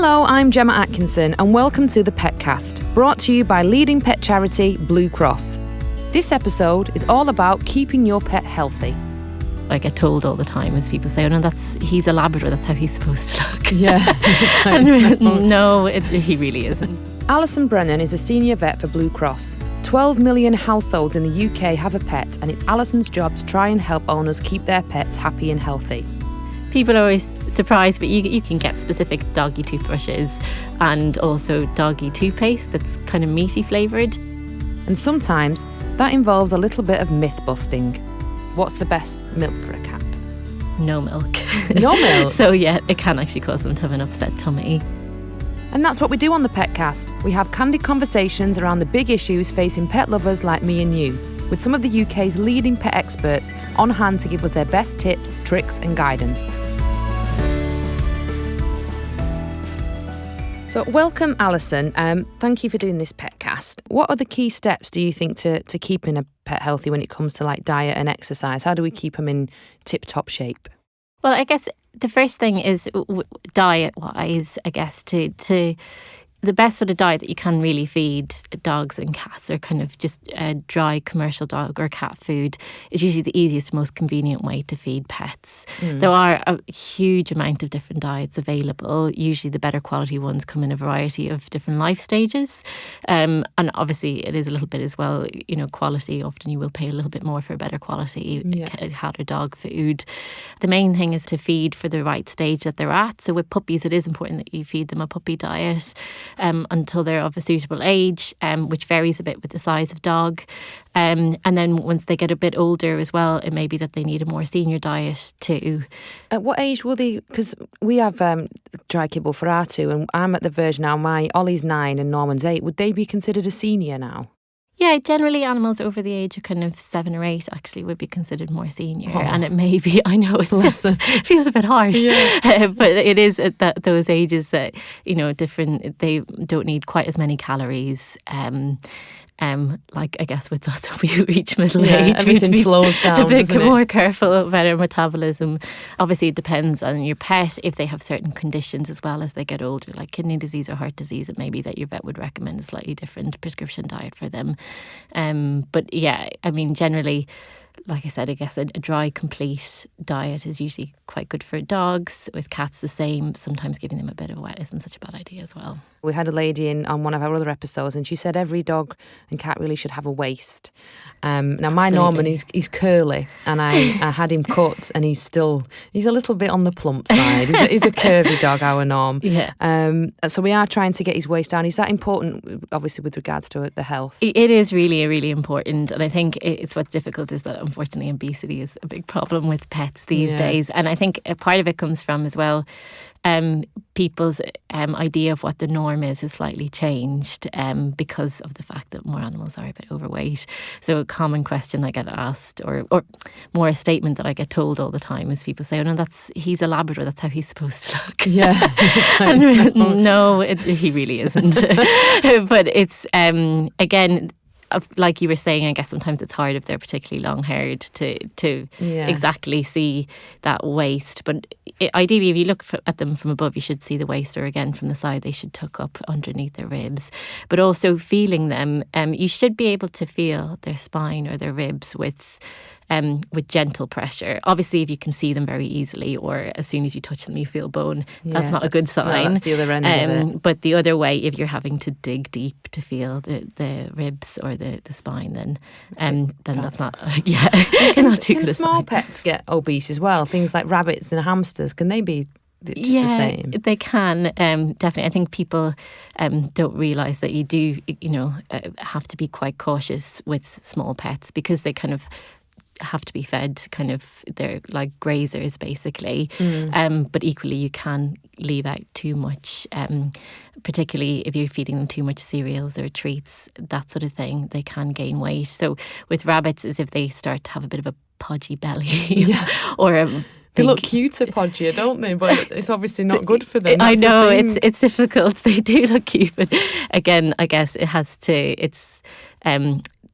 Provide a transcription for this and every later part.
Hello, I'm Gemma Atkinson and welcome to the Petcast, brought to you by leading pet charity Blue Cross. This episode is all about keeping your pet healthy. I get told all the time as people say, oh no, he's a Labrador, that's how he's supposed to look. Yeah. No, he really isn't. Alison Brennan is a senior vet for Blue Cross. 12 million households in the UK have a pet, and it's Alison's job to try and help owners keep their pets happy and healthy. People are always surprised, but you can get specific doggy toothbrushes and also doggy toothpaste that's kind of meaty flavoured. And sometimes that involves a little bit of myth busting. What's the best milk for a cat? No milk. No milk? So yeah, it can actually cause them to have an upset tummy. And that's what we do on the Petcast. We have candid conversations around the big issues facing pet lovers like me and you, with some of the UK's leading pet experts on hand to give us their best tips, tricks and guidance. So welcome, Alison. Thank you for doing this Petcast. What are the key steps, do you think, to keeping a pet healthy when it comes to like diet and exercise? How do we keep them in tip-top shape? Well, I guess the first thing is diet-wise, I guess, to the best sort of diet that you can really feed dogs and cats are kind of just dry commercial dog or cat food is usually the easiest, most convenient way to feed pets. There are a huge amount of different diets available. Usually the better quality ones come in a variety of different life stages. And obviously it is a little bit as well, you know, quality. Often you will pay a little bit more for better quality cat or dog food. The main thing is to feed for the right stage that they're at. So with puppies, it is important that you feed them a puppy diet until they're of a suitable age, which varies a bit with the size of dog. And then once they get a bit older as well, it may be that they need a more senior diet too. At what age will they, because we have dry kibble for our two, and I'm at the verge now, my Ollie's 9 and Norman's 8, would they be considered a senior now? Yeah, generally animals over the age of kind of 7 or 8 actually would be considered more senior. And it may be, I know it feels a bit harsh, but it is at those ages that, you know, different, they don't need quite as many calories. Like I guess with us, when we reach middle age, everything slows down, a bit doesn't more it? careful about our metabolism. Obviously, it depends on your pet if they have certain conditions as well as they get older, like kidney disease or heart disease. It may be that your vet would recommend a slightly different prescription diet for them. But yeah, I mean, generally, like I said, I guess a dry, complete diet is usually quite good for dogs. With cats, the same. Sometimes giving them a bit of wet isn't such a bad idea as well. We had a lady in on one of our other episodes, and she said every dog and cat really should have a waist. Now my Norman, he's curly, and I had him cut, and he's a little bit on the plump side. He's a curvy dog, our Norm. Yeah. So we are trying to get his waist down. Is that important, obviously, with regards to the health? It is really, really important, and I think it's what's difficult is that unfortunately obesity is a big problem with pets these days, and I think a part of it comes from as well. People's idea of what the norm is has slightly changed because of the fact that more animals are a bit overweight. So a common question I get asked, or more a statement that I get told all the time, is people say, oh no, he's a Labrador, that's how he's supposed to look. Yeah. No, he really isn't. But it's, again, like you were saying, I guess sometimes it's hard if they're particularly long-haired to exactly see that waist. But ideally, if you look at them from above, you should see the waist, or again from the side, they should tuck up underneath their ribs. But also feeling them, you should be able to feel their spine or their ribs with gentle pressure. Obviously, if you can see them very easily, or as soon as you touch them you feel bone, that's not a good sign. No, that's the other end of it. But the other way, if you're having to dig deep to feel the ribs or the spine, then that's not Can small pets get obese as well? Things like rabbits and hamsters, can they be just the same? They can, definitely. I think people don't realise that you do, have to be quite cautious with small pets, because they kind of have to be fed, they're like grazers basically. But equally you can leave out too much, particularly if you're feeding them too much cereals or treats, that sort of thing. They can gain weight. So with rabbits, is if they start to have a bit of a podgy belly or they look cuter podgier, don't they? But it's obviously not good for them. I know, it's difficult. They do look cute, but again, I guess it's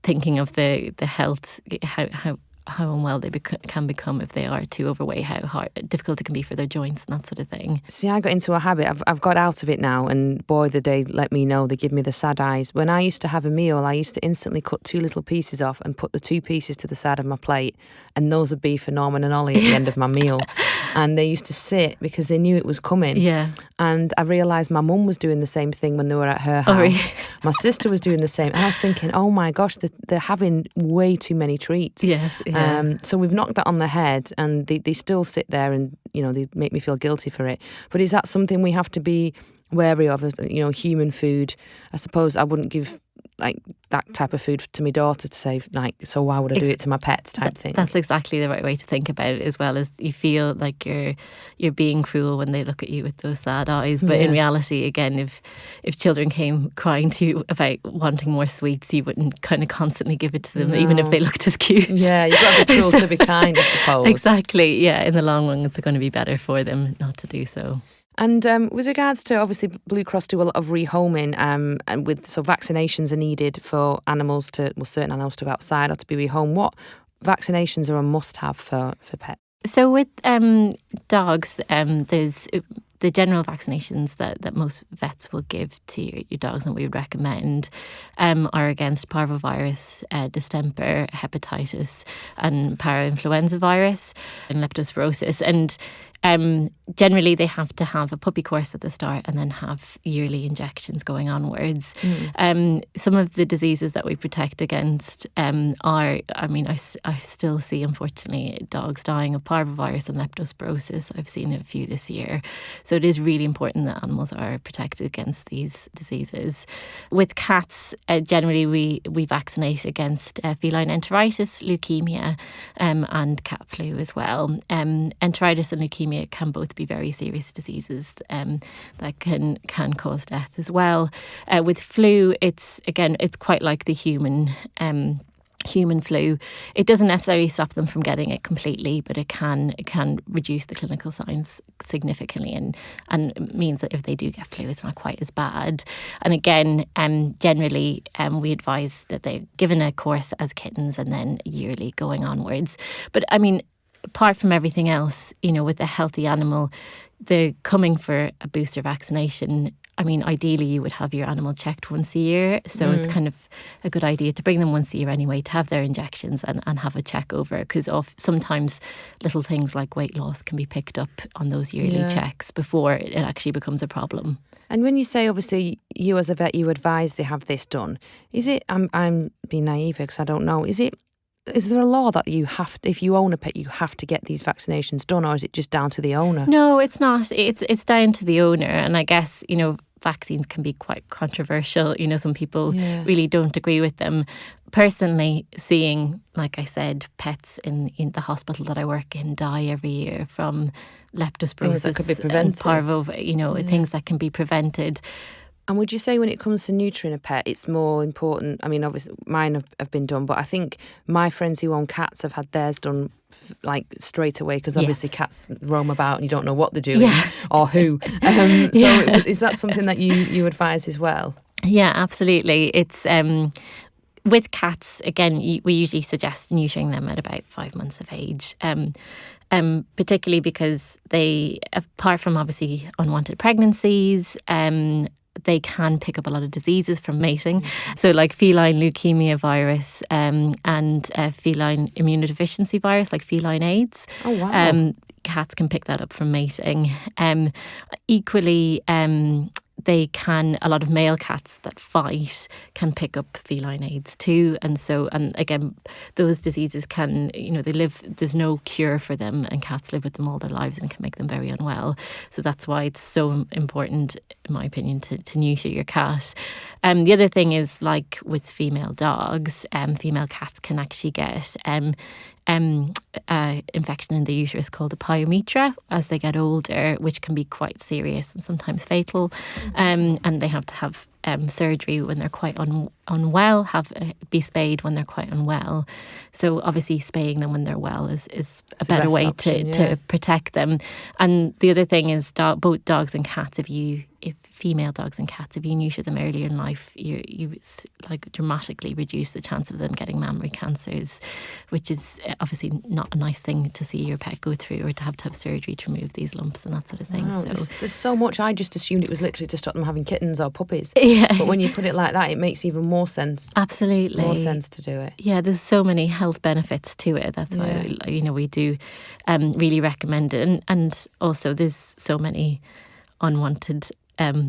thinking of the health, how how unwell they can become if they are too overweight, how difficult it can be for their joints and that sort of thing. See, I got into a habit. I've got out of it now, and boy, did they let me know. They give me the sad eyes. When I used to have a meal, I used to instantly cut 2 little pieces off and put the 2 pieces to the side of my plate, and those would be for Norman and Ollie at the end of my meal. And they used to sit because they knew it was coming. Yeah. And I realised my mum was doing the same thing when they were at her house. Oh, really? My sister was doing the same. And I was thinking, oh my gosh, they're having way too many treats. Yes. Yeah. So we've knocked that on the head, and they still sit there and, they make me feel guilty for it. But is that something we have to be wary of, human food? I suppose I wouldn't give like that type of food to my daughter to say, like, so why would I do it to my pets type thing? That's exactly the right way to think about it, as well, as you feel like you're being cruel when they look at you with those sad eyes. But in reality, again, if children came crying to you about wanting more sweets, you wouldn't kind of constantly give it to them, even if they looked as cute. Yeah, you've got to be cruel to be kind, I suppose. Exactly, yeah. In the long run, it's going to be better for them not to do so. And with regards to, obviously, Blue Cross do a lot of rehoming, and so vaccinations are needed for animals certain animals to go outside or to be rehomed. What vaccinations are a must-have for pets? So with dogs, there's the general vaccinations that most vets will give to your dogs and we would recommend are against parvovirus, distemper, hepatitis, and parainfluenza virus and leptospirosis. And generally they have to have a puppy course at the start and then have yearly injections going onwards. Some of the diseases that we protect against are, I still see, unfortunately, dogs dying of parvovirus and leptospirosis. I've seen a few this year. So it is really important that animals are protected against these diseases. With cats, generally we vaccinate against feline enteritis, leukemia, and cat flu as well. Enteritis and leukemia can both be very serious diseases that can cause death as well. With flu, it's quite like the human flu. It doesn't necessarily stop them from getting it completely, but it can reduce the clinical signs significantly and means that if they do get flu, it's not quite as bad. And again, generally, we advise that they're given a course as kittens and then yearly going onwards. But I mean, apart from everything else, with a healthy animal, they're coming for a booster vaccination. I mean, ideally, you would have your animal checked once a year. So it's kind of a good idea to bring them once a year anyway, to have their injections and have a check over. Because sometimes little things like weight loss can be picked up on those yearly checks before it actually becomes a problem. And when you say, obviously, you as a vet, you advise they have this done, is it, I'm being naive because I don't know, is there a law that you have, if you own a pet, you have to get these vaccinations done, or is it just down to the owner? No, it's not. It's down to the owner. And I guess, vaccines can be quite controversial. Some people really don't agree with them. Personally, seeing, like I said, pets in the hospital that I work in die every year from leptospirosis that could be prevented. And parvo, things that can be prevented. And would you say when it comes to neutering a pet, it's more important? I mean, obviously, mine have been done, but I think my friends who own cats have had theirs done like straight away, because obviously cats roam about and you don't know what they're doing or who. So is that something that you advise as well? Yeah, absolutely. It's with cats, again, we usually suggest neutering them at about 5 months of age. Particularly because they, apart from obviously unwanted pregnancies, they can pick up a lot of diseases from mating. So like feline leukemia virus and feline immunodeficiency virus, like feline AIDS. Oh, wow. Cats can pick that up from mating. Equally, a lot of male cats that fight can pick up feline AIDS too. And again, those diseases can, they live, there's no cure for them, and cats live with them all their lives and can make them very unwell. So that's why it's so important, in my opinion, to neuter your cat. The other thing is, like with female dogs, female cats can actually get infection in the uterus called a pyometra as they get older, which can be quite serious and sometimes fatal. And they have to have surgery when they're quite unwell, be spayed when they're quite unwell. So obviously spaying them when they're well is a better way to protect them. And the other thing is both dogs and cats, if female dogs and cats, if you neuter them earlier in life, you like dramatically reduce the chance of them getting mammary cancers, which is obviously not a nice thing to see your pet go through, or to have surgery to remove these lumps and that sort of thing. Wow, so there's so much. I just assumed it was literally to stop them having kittens or puppies. Yeah. But when you put it like that, it makes even more sense. Absolutely. More sense to do it. Yeah, there's so many health benefits to it. That's why we do really recommend it. And also there's so many unwanted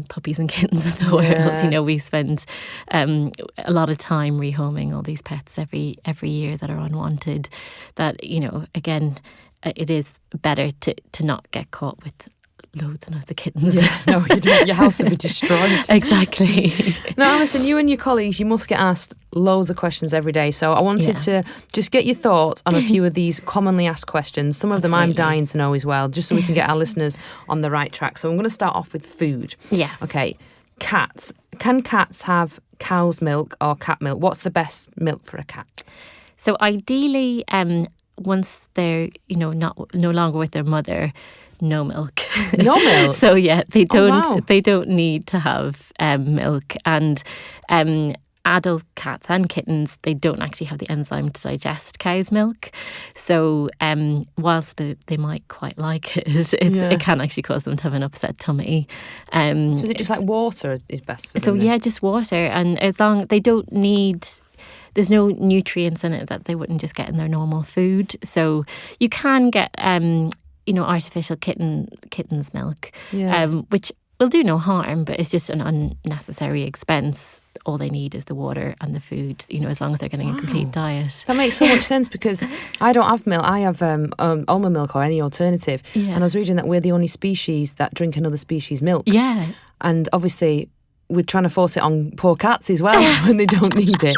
puppies and kittens in the world. We spend a lot of time rehoming all these pets every year that are unwanted. That, again, it is better to not get caught with loads and loads of kittens. Yeah, no, you don't. Your house will be destroyed. Exactly. Now, Alison, you and your colleagues, you must get asked loads of questions every day. So I wanted to just get your thoughts on a few of these commonly asked questions. Some of them I'm dying to know as well, just so we can get our listeners on the right track. So I'm going to start off with food. Yes. Okay. Cats. Can cats have cow's milk or cat milk? What's the best milk for a cat? So ideally, once they're no longer with their mother, no milk. No milk? So yeah, they don't. Oh, wow. They don't need to have milk. And adult cats and kittens, they don't actually have the enzyme to digest cow's milk. So whilst they might quite like it, it can actually cause them to have an upset tummy. So is it just like water is best for them? So yeah, just water, and as long they don't need. There's no nutrients in it that they wouldn't just get in their normal food. So you can get artificial kitten's milk, which will do no harm, but it's just an unnecessary expense. All they need is the water and the food, as long as they're getting a complete diet. That makes so much sense, because I don't have milk. I have almond milk or any alternative. Yeah. And I was reading that we're the only species that drink another species' milk. Yeah. And obviously we're trying to force it on poor cats as well when they don't need it.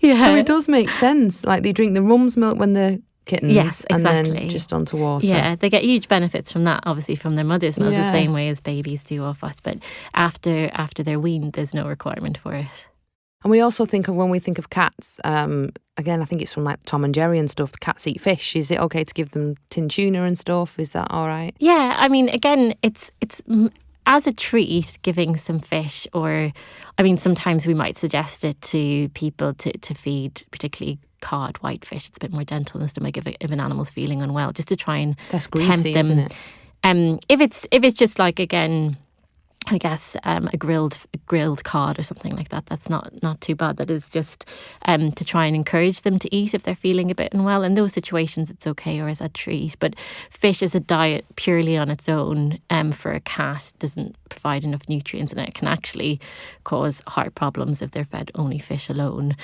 Yeah. So it does make sense. Like they drink the mum's milk when they're kittens. Yes, exactly. And then just onto water. Yeah, they get huge benefits from that, obviously, from their mother's milk, the same way as babies do off us. But after they're weaned, there's no requirement for it. And we also think of, when we think of cats, again, I think it's from like Tom and Jerry and stuff, the cats eat fish. Is it okay to give them tin tuna and stuff? Is that all right? Yeah, I mean, again, it's as a treat, giving some fish, or, I mean, sometimes we might suggest it to people to feed, particularly cod, whitefish. It's a bit more gentle in the stomach if an animal's feeling unwell, just to try and greasy, tempt them. Isn't it? If it's just like, again, I guess a grilled cod or something like that, that's not too bad. That is just to try and encourage them to eat if they're feeling a bit unwell. In those situations, it's okay, or as a treat. But fish as a diet purely on its own for a cat doesn't provide enough nutrients, and it can actually cause heart problems if they're fed only fish alone.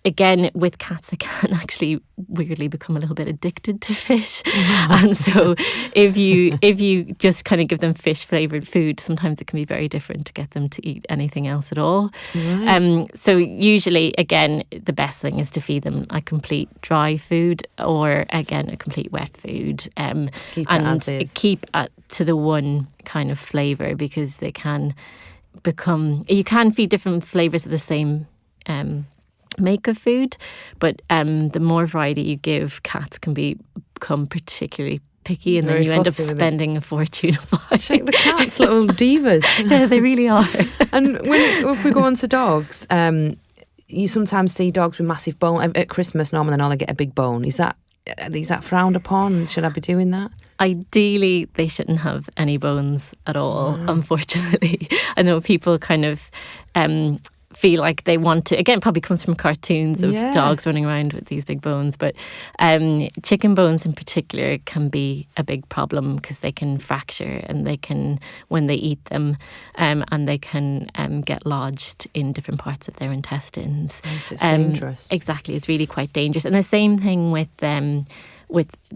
Again, with cats, they can actually weirdly become a little bit addicted to fish. And so if you just kind of give them fish-flavoured food, sometimes it can be very different to get them to eat anything else at all. Right. So usually, again, the best thing is to feed them a complete dry food, or, again, a complete wet food. Keep it to the one kind of flavour, because they can become... You can feed different flavours of the same... make of food, but the more variety you give, cats can become particularly picky, and then you end up spending a fortune on buying. The cats, little divas. Yeah, they really are. And if we go on to dogs, you sometimes see dogs with massive bone. At Christmas, normally they get a big bone. Is that frowned upon? Should I be doing that? Ideally, they shouldn't have any bones at all, unfortunately. I know people kind of... feel like they want to, again, probably comes from cartoons of dogs running around with these big bones, but chicken bones in particular can be a big problem, because they can fracture, and they can, when they eat them, and they can get lodged in different parts of their intestines. Oh, so it's dangerous. Exactly, it's really quite dangerous. And the same thing with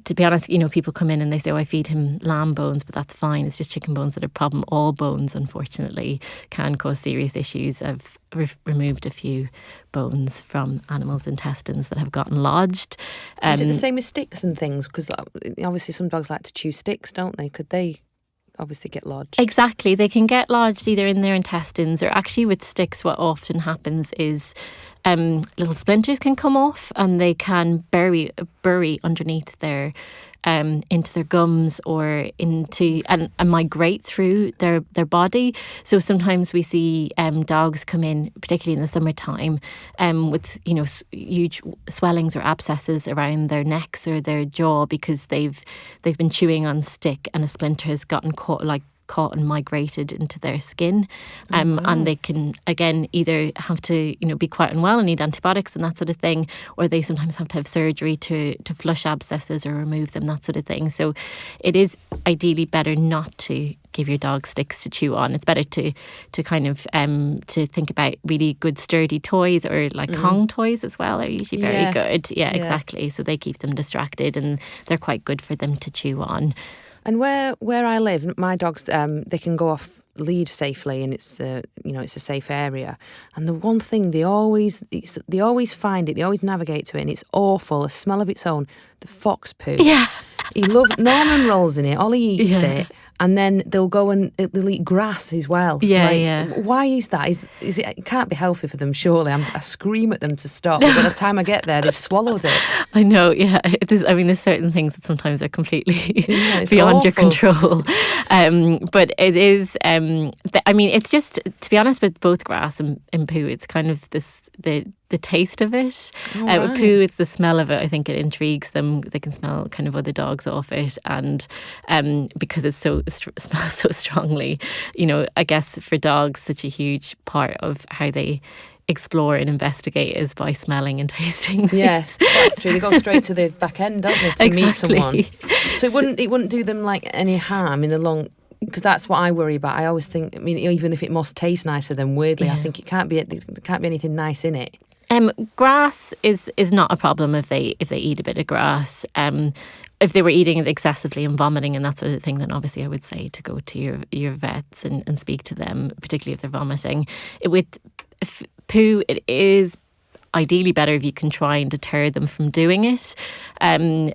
to be honest, people come in and they say, I feed him lamb bones, but that's fine. It's just chicken bones that are a problem. All bones, unfortunately, can cause serious issues. I've removed a few bones from animals' intestines that have gotten lodged. Is it the same with sticks and things? Because obviously some dogs like to chew sticks, don't they? Could they... obviously get lodged. Exactly. They can get lodged either in their intestines, or actually with sticks what often happens is little splinters can come off, and they can bury underneath their into their gums or into and migrate through their body. So sometimes we see dogs come in, particularly in the summertime, with huge swellings or abscesses around their necks or their jaw because they've been chewing on stick and a splinter has gotten caught and migrated into their skin, and they can again either have to be quite unwell and need antibiotics and that sort of thing, or they sometimes have to have surgery to flush abscesses or remove them, that sort of thing. So it is ideally better not to give your dog sticks to chew on. It's better to kind of to think about really good sturdy toys, or like Kong toys as well are usually very good. Yeah, exactly. So they keep them distracted and they're quite good for them to chew on. And where I live, my dogs, they can go off lead safely, and it's it's a safe area. And the one thing they always find it, they always navigate to it, and it's awful, a smell of its own, the fox poo. Yeah. Norman rolls in it, Ollie eats it, and then they'll go and they'll eat grass as well. Yeah. Why is that? Is it can't be healthy for them, surely. I scream at them to stop, but by the time I get there, they've swallowed it. I know, yeah. There's certain things that sometimes are completely beyond awful. your control. But it is, it's just, to be honest, with both grass and poo, it's kind of the taste of it. With poo, it's the smell of it. I think it intrigues them. They can smell kind of other dogs off it, and because it smells so strongly, I guess for dogs, such a huge part of how they explore and investigate is by smelling and tasting things. Yes, that's true. They go straight to the back end, don't they, to meet someone. So it wouldn't do them like any harm in the long. Because that's what I worry about. I always think, even if it must taste nicer, then weirdly, I think there can't be anything nice in it. Grass is not a problem if they eat a bit of grass. If they were eating it excessively and vomiting and that sort of thing, then obviously I would say to go to your vets and speak to them, particularly if they're vomiting. With poo, it is ideally better if you can try and deter them from doing it. And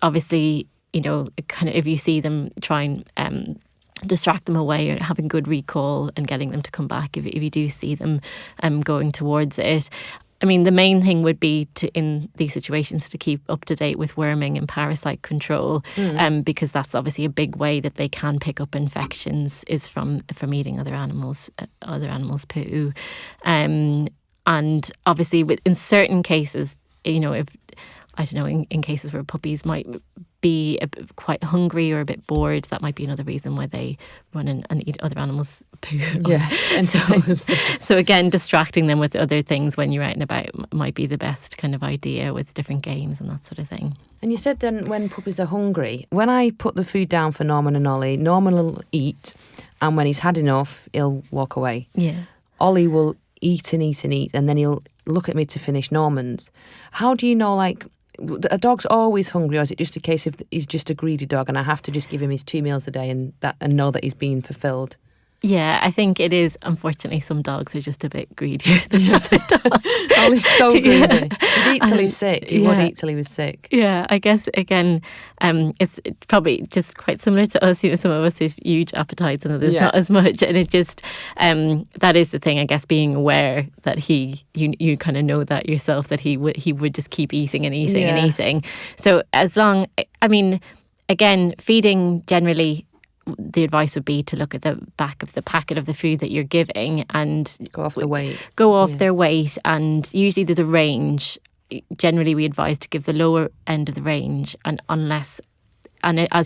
obviously, kind of if you see them try and distract them away, or having good recall and getting them to come back if you do see them going towards it. The main thing would be in these situations to keep up to date with worming and parasite control, because that's obviously a big way that they can pick up infections is from eating other animals' poo, and obviously in certain cases, if I don't know, in cases where puppies might be quite hungry or a bit bored, that might be another reason why they run and eat other animals' poo. Yeah, entertain themselves. So again, distracting them with other things when you're out and about might be the best kind of idea, with different games and that sort of thing. And you said then when puppies are hungry, when I put the food down for Norman and Ollie, Norman will eat, and when he's had enough, he'll walk away. Yeah. Ollie will eat and eat and eat, and then he'll look at me to finish Norman's. How do you know, a dog's always hungry, or is it just a case of he's just a greedy dog and I have to just give him his 2 meals a day and know that he's being fulfilled? Yeah, I think it is. Unfortunately, some dogs are just a bit greedier than other dogs. Oh, he's so greedy. He'd eat till he's sick. He would eat till he was sick. Yeah, I guess, again, it's probably just quite similar to us. Some of us have huge appetites and others not as much. And it just, that is the thing, I guess, being aware that you kind of know that yourself, that he would just keep eating and eating and eating. So as long, again, feeding generally, the advice would be to look at the back of the packet of the food that you're giving and go off the weight. Go off their weight, and usually there's a range. Generally, we advise to give the lower end of the range, and as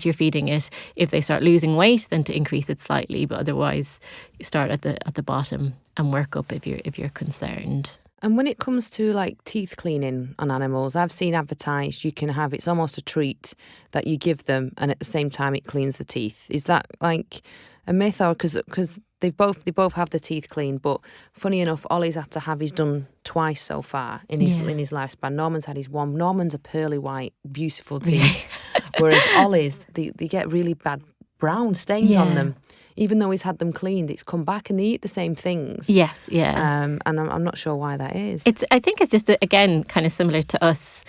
you're feeding it, if they start losing weight, then to increase it slightly. But otherwise, you start at the bottom and work up if you're concerned. And when it comes to teeth cleaning on animals, I've seen advertised you can have, it's almost a treat that you give them, and at the same time it cleans the teeth. Is that a myth, or because they both have the teeth cleaned? But funny enough, Ollie's had to have his done twice so far in his lifespan. Norman's had his one. Norman's a pearly white, beautiful teeth, whereas Ollie's they get really bad brown stains on them. Even though he's had them cleaned, it's come back and they eat the same things. Yes, yeah. And I'm not sure why that is. I think it's just, again, kind of similar to us.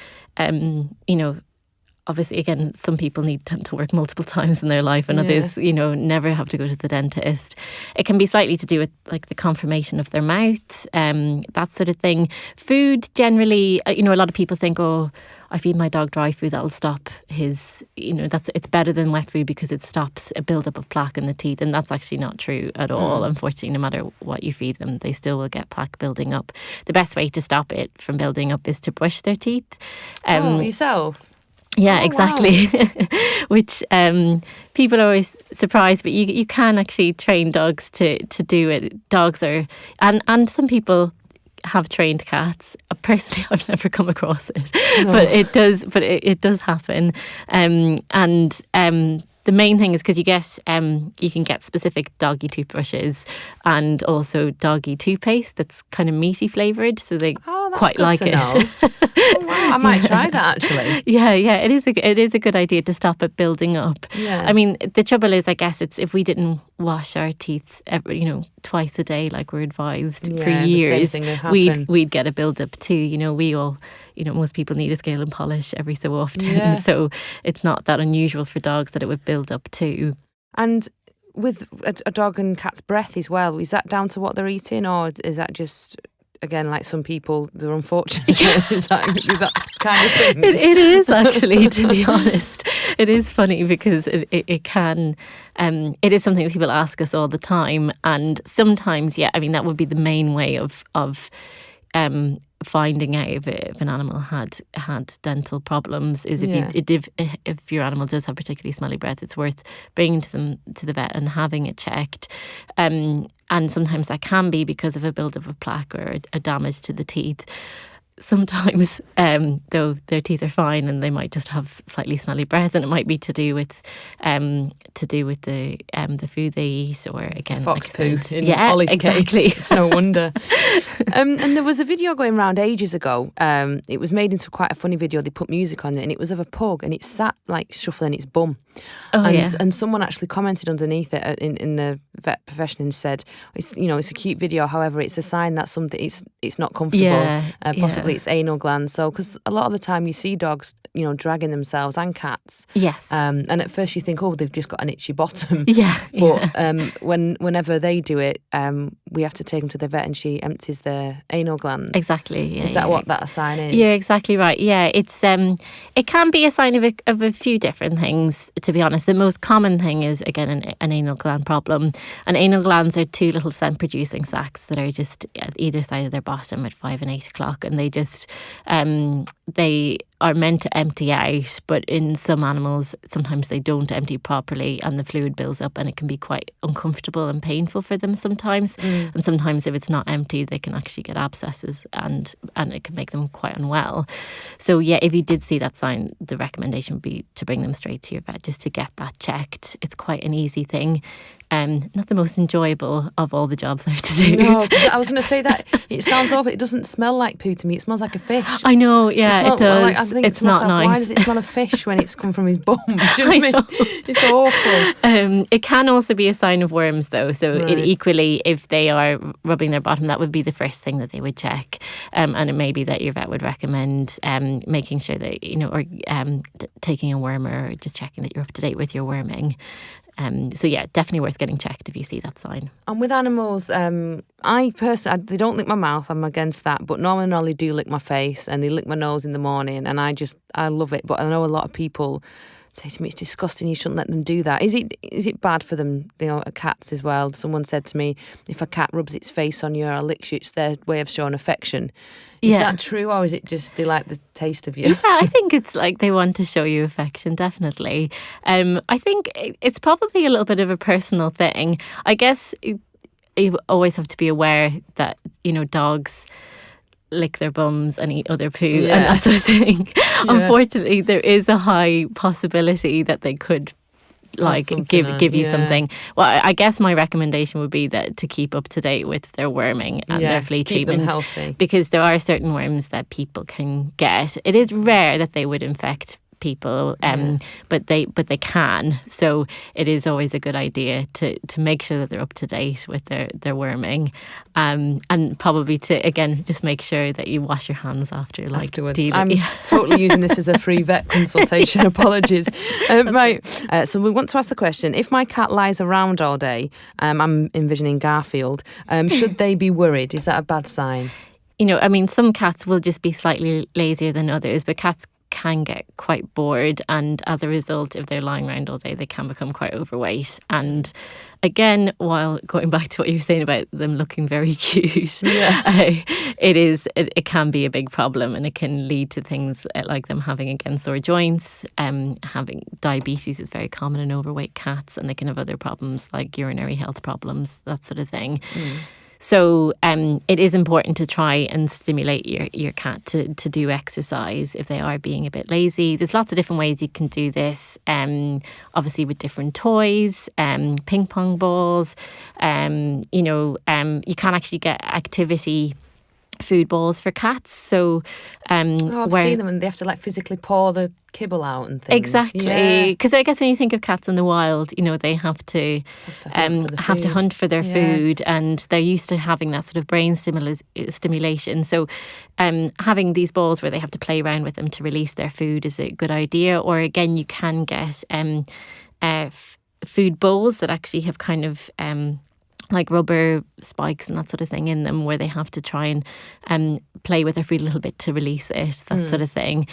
obviously, again, some people need dental work multiple times in their life, and others, never have to go to the dentist. It can be slightly to do with like the conformation of their mouth, that sort of thing. Food generally, a lot of people think, oh, I feed my dog dry food, that'll stop his, it's better than wet food because it stops a buildup of plaque in the teeth. And that's actually not true at all. Unfortunately, no matter what you feed them, they still will get plaque building up. The best way to stop it from building up is to brush their teeth. Yourself? Yeah, exactly. Wow. Which people are always surprised, but you can actually train dogs to do it. Dogs are, and some people have trained cats. Personally, I've never come across it, but it does. But it does happen. The main thing is because you can get specific doggy toothbrushes and also doggy toothpaste that's kind of meaty flavoured, so they quite like it. Oh, wow. I might try that actually. Yeah, it is a good idea to stop it building up. Yeah. I mean, the trouble is, I guess, it's if we didn't wash our teeth twice a day like we're advised for years, we'd get a build up too. We all, most people need a scale and polish every so often, so it's not that unusual for dogs that it would build up too. And with a dog and cat's breath as well, is that down to what they're eating, or is that just, again, like some people, they're unfortunate? Is that kind of thing? It is actually, to be honest. It is funny because it can, it is something that people ask us all the time. And sometimes, that would be the main way of finding out if an animal had dental problems is if your animal does have particularly smelly breath, it's worth bringing them to the vet and having it checked. And sometimes that can be because of a buildup of plaque or a damage to the teeth. Sometimes, though, their teeth are fine and they might just have slightly smelly breath, and it might be to do with the food they eat, or again, fox poo in Ollie's exactly. Case. No wonder. And there was a video going around ages ago. It was made into quite a funny video. They put music on it, and it was of a pug, and it sat like shuffling its bum. And someone actually commented underneath it in the vet profession and said, it's a cute video. However, it's a sign that something it's not comfortable. Possibly it's anal glands. So, because a lot of the time you see dogs, dragging themselves, and cats. Yes. And at first you think, oh, they've just got an itchy bottom. But whenever they do it, we have to take them to the vet, and she empties their anal glands. Exactly. Yeah. Is that what that sign is? Yeah, exactly right. Yeah, it's it can be a sign of a few different things. To be honest, the most common thing is, again, an anal gland problem. And anal glands are two little scent-producing sacs that are just at either side of their bottom at 5 and 8 o'clock, and they just they are meant to empty out, but in some animals sometimes they don't empty properly and the fluid builds up, and it can be quite uncomfortable and painful for them sometimes. And sometimes if it's not empty, they can actually get abscesses, and it can make them quite unwell. So if you did see that sign, the recommendation would be to bring them straight to your vet just to get that checked. It's quite an easy thing. Not the most enjoyable of all the jobs I have to do. No, 'cause I was going to say that it sounds awful. It doesn't smell like poo to me. It smells like a fish. I know, it does. I think it's not nice. Why does it smell of fish when it's come from his bum? Do you know what I mean? It's awful. It can also be a sign of worms, though. So Right. Equally, if they are rubbing their bottom, that would be the first thing that they would check. And it may be that your vet would recommend making sure that, or taking a wormer, or just checking that you're up to date with your worming. Definitely worth getting checked if you see that sign. And with animals, I personally, they don't lick my mouth. I'm against that. But Norman and Ollie do lick my face, and they lick my nose in the morning, and I love it. But I know a lot of people say to me, it's disgusting, you shouldn't let them do that. Is it bad for them, cats as well? Someone said to me, if a cat rubs its face on you or licks you, it's their way of showing affection. Is that true, or is it just they like the taste of you? Yeah, I think it's like they want to show you affection, definitely. I think it's probably a little bit of a personal thing. I guess you always have to be aware that, dogs lick their bums and eat other poo and that sort of thing. Yeah. Unfortunately, there is a high possibility that they could give you something. Well, I guess my recommendation would be that to keep up to date with their worming and their flea treatment, them healthy, because there are certain worms that people can get. It is rare that they would infect people, but they can. So it is always a good idea to make sure that they're up to date with their worming, and probably to, again, just make sure that you wash your hands afterwards. I'm totally using this as a free vet consultation. Apologies. Right. So we want to ask the question: if my cat lies around all day, I'm envisioning Garfield. Should they be worried? Is that a bad sign? Some cats will just be slightly lazier than others, but cats can get quite bored, and as a result, if they're lying around all day, they can become quite overweight. And again, while going back to what you were saying about them looking very cute, it can be a big problem, and it can lead to things like them having, again, sore joints. Having diabetes is very common in overweight cats, and they can have other problems like urinary health problems, that sort of thing. So it is important to try and stimulate your cat to do exercise if they are being a bit lazy. There's lots of different ways you can do this, obviously with different toys, ping pong balls. You can actually get activity food balls for cats. So I've seen them, and they have to physically pour the kibble out and things. Exactly, because I guess when you think of cats in the wild, they have to hunt for their food, and they're used to having that sort of brain stimulation. So having these balls where they have to play around with them to release their food is a good idea. Or again, you can get food bowls that actually have kind of like rubber spikes and that sort of thing in them, where they have to try and play with their food a little bit to release it, that sort of thing.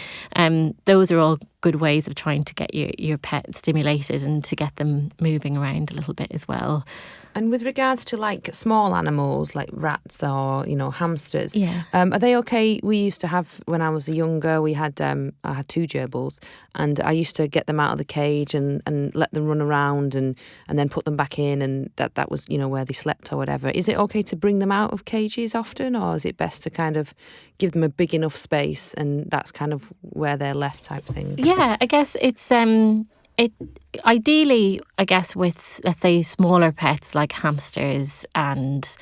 Those are all good ways of trying to get your pet stimulated and to get them moving around a little bit as well. And with regards to small animals like rats or hamsters, are they okay? We used to have, when I was younger, I had 2 gerbils, and I used to get them out of the cage and let them run around and then put them back in, and that was where they slept or whatever. Is it okay to bring them out of cages often, or is it best to kind of give them a big enough space and that's kind of where they're left type thing? Yeah, I guess it's ideally, I guess, with, let's say, smaller pets like hamsters and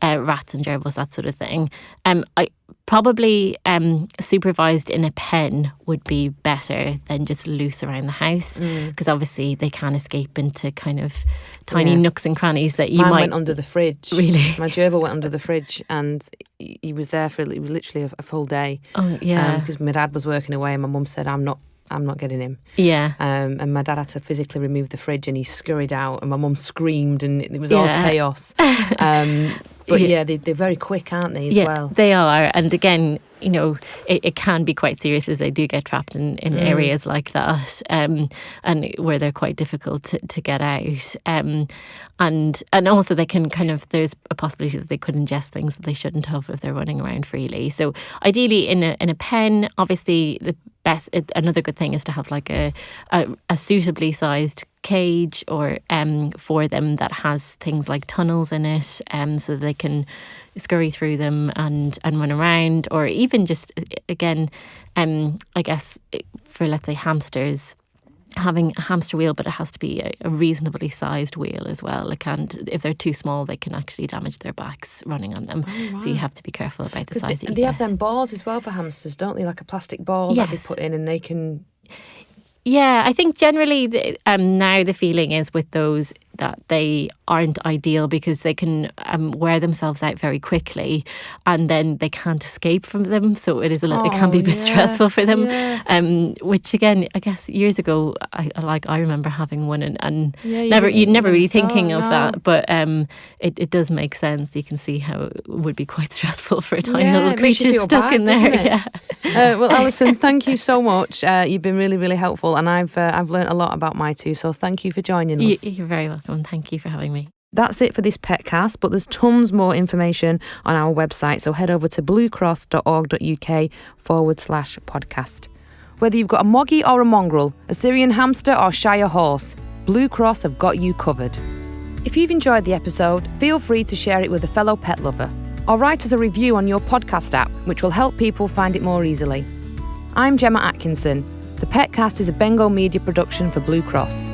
rats and gerbils, that sort of thing, I probably supervised in a pen would be better than just loose around the house, because obviously they can escape into kind of tiny nooks and crannies that you Mine might... went under the fridge. Really? My gerbil went under the fridge, and he was there for literally a full day. Oh, yeah. Because my dad was working away, and my mum said, I'm not getting him. Yeah. And my dad had to physically remove the fridge, and he scurried out, and my mum screamed, and it was all chaos. But they're very quick, aren't they, as well? They are. And again, it can be quite serious as they do get trapped in areas like that, and where they're quite difficult to get out. And also they can there's a possibility that they could ingest things that they shouldn't have if they're running around freely. So ideally in a pen, obviously another good thing is to have a suitably sized cage or for them that has things like tunnels in it, so they can scurry through them and run around. Or even just, again, I guess for, let's say, hamsters, having a hamster wheel, but it has to be a reasonably sized wheel as well. If they're too small, they can actually damage their backs running on them. Oh, wow. So you have to be careful about the size that you get. They have them balls as well for hamsters, don't they? Like a plastic ball that they put in, and they can... Yeah, I think generally now the feeling is with those that they aren't ideal because they can wear themselves out very quickly, and then they can't escape from them. So it can be a bit stressful for them. Yeah. Which again, I guess years ago, I remember having one, and never really thinking of that. But it does make sense. You can see how it would be quite stressful for a tiny little creature stuck in there. Yeah. Well, Alison, thank you so much. You've been really, really helpful, and I've learned a lot about my 2. So thank you for joining us. You're very welcome. Thank you for having me. That's it for this Petcast, but there's tons more information on our website, so head over to bluecross.org.uk/podcast. Whether you've got a moggy or a mongrel, a Syrian hamster or Shire horse, Blue Cross have got you covered. If you've enjoyed the episode, feel free to share it with a fellow pet lover, or write us a review on your podcast app, which will help people find it more easily. I'm Gemma Atkinson. The Petcast is a Bengal media production for Blue Cross.